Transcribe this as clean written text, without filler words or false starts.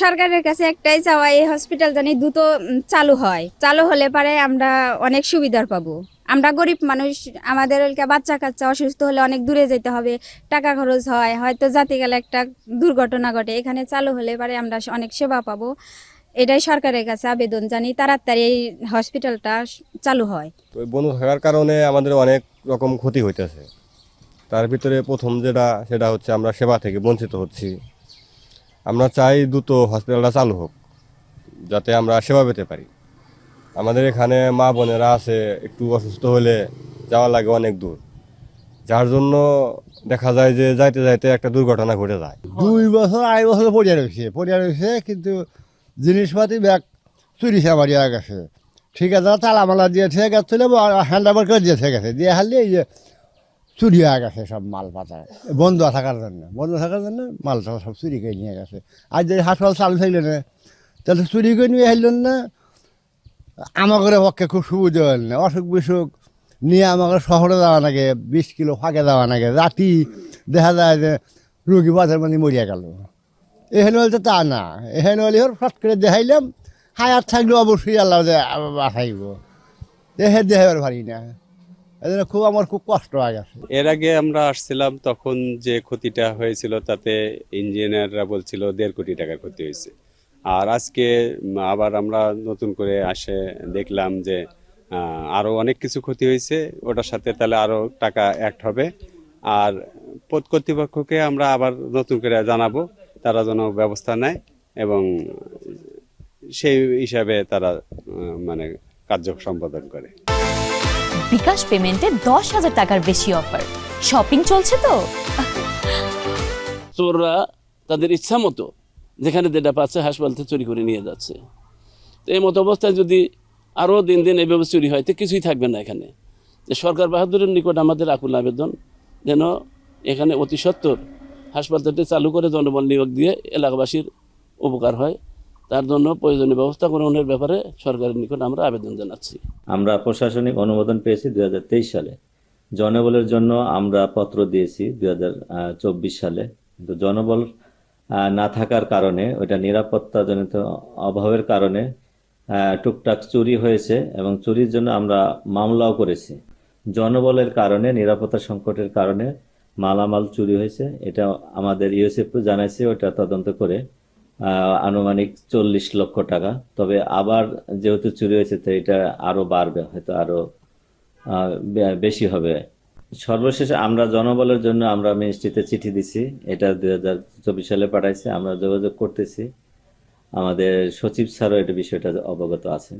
সরকারের কাছে একটাই চাওয়া, এই হসপিটাল জানি দ্রুত চালু হয়। চালু হলে পারে আমরা অনেক সুবিধার পাবো। আমরা গরিব মানুষ, আমাদের বাচ্চা কাচ্চা অসুস্থ হলে অনেক দূরে যেতে হবে, টাকা খরচ হয়, হয়তো যাতে গেলে একটা দুর্ঘটনা ঘটে। এখানে চালু হলে পারে আমরা অনেক সেবা পাবো। এটাই সরকারের কাছে আবেদন, জানি তাড়াতাড়ি এই হসপিটালটা চালু হয়। ওই বন্ধ থাকার কারণে আমাদের অনেক রকম ক্ষতি হইতেছে। তার ভিতরে প্রথম সেটা হচ্ছে আমরা সেবা থেকে বঞ্চিত হচ্ছি। আমরা চাই দ্রুত হসপিটালটা চালু হোক, যাতে আমরা সেবা পেতে পারি। আমাদের এখানে মা বোনেরা আছে, একটু অসুস্থ হলে যাওয়া লাগে অনেক দূর, যার জন্য দেখা যায় যে যাইতে যাইতে একটা দুর্ঘটনা ঘটে যায়। 2 বছর 2.5 বছর পড়িয়া রয়েছে কিন্তু জিনিসপাতি ব্যাগ চুরি মারিয়া গেছে। ঠিকাদার তালামালা দিয়ে থেকে গেছিল, হ্যান্ড ওভার করে দিয়ে গেছে, দিয়ে হারলে এই যে চুরি হয়ে গেছে সব মাল পাতা। বন্ধ থাকার জন্য মালটা সব চুরি করে নিয়ে গেছে। আজ যদি হাসপাতাল চালু থাকলে না, তাহলে চুরি করে নিয়ে হারলেন না। আমাদের পক্ষে খুব সুবিধা হল না। অসুখ বিসুখ নিয়ে আমাদের শহরে যাওয়া লাগে, 20 কিলো ফাঁকে যাওয়া লাগে। রাতি দেখা যায় যে রুগী বাজার মানে মরিয়া গেল। এখানে হলে তো তা না, এখানে হলে ফট করে দেখাইলাম, হায়ার থাকলে অবশ্যই আল্লাহ বাঁচাইব। দেখাবার পারি না, এজন্য আমার খুব কষ্ট হয়ে গেছে। এর আগে আমরা আসছিলাম, তখন যে ক্ষতিটা হয়েছিল তাতে ইঞ্জিনিয়াররা বলছিল 1.5 কোটি টাকার ক্ষতি হয়েছে। আর আজকে আবার আমরা নতুন করে দেখলাম যে আরো অনেক কিছু ক্ষতি হয়েছে, ওটার সাথে তাহলে আরো টাকা অ্যাড হবে। আর পৌর কর্তৃপক্ষকে আমরা আবার নতুন করে জানাবো, তারা যেন ব্যবস্থা নেয় এবং সেই হিসাবে তারা মানে কার্য সম্পাদন করে। বিকাশ পেমেন্টে 10,000 টাকার বেশি অফার, শপিং চলছে তো। চোররা তাদের ইচ্ছা মতো যেখানে যেটা পাচ্ছে হাসপাতাল থেকে চুরি করে নিয়ে যাচ্ছে। তো এই মতো অবস্থায় যদি আরও দিন দিন এইভাবে চুরি হয় তো কিছুই থাকবে না এখানে। যে সরকার বাহাদুরের নিকট আমাদের আকুল আবেদন, যেন এখানে অতি সত্বর হাসপাতালটি চালু করে জনবল নিয়োগ দিয়ে এলাকাবাসীর উপকার হয়, তার জন্য প্রয়োজনীয় ব্যবস্থা গ্রহণের ব্যাপারে সরকারের নিকট আমরা আবেদন জানাচ্ছি। আমরা প্রশাসনিক অনুমোদন পেয়েছি 2023 সালে। জনবলের জন্য আমরা পত্র দিয়েছি 2024 সালে, কিন্তু জনবল না থাকার কারণে, ওইটা নিরাপত্তাজনিত অভাবের কারণে টুকটাক চুরি হয়েছে এবং চুরির জন্য আমরা মামলাও করেছি। জনবলের কারণে, নিরাপত্তা সংকটের কারণে মালামাল চুরি হয়েছে, এটা আমাদের ইউএসএফ জানাইছে। ওটা তদন্ত করে আনুমানিক 40 লক্ষ টাকা। তবে আবার যেহেতু চুরি হয়েছে তো এটা আরো বাড়বে, হয়তো আরো বেশি হবে। সর্বশেষে আমরা জনবলের জন্য আমরা মিনিস্ট্রিতে চিঠি দিছি, এটা 2024 সালে পাঠাইছে। আমরা যোগাযোগ করতেছি, আমাদের সচিব স্যারও এটা বিষয়টা অবগত আছে।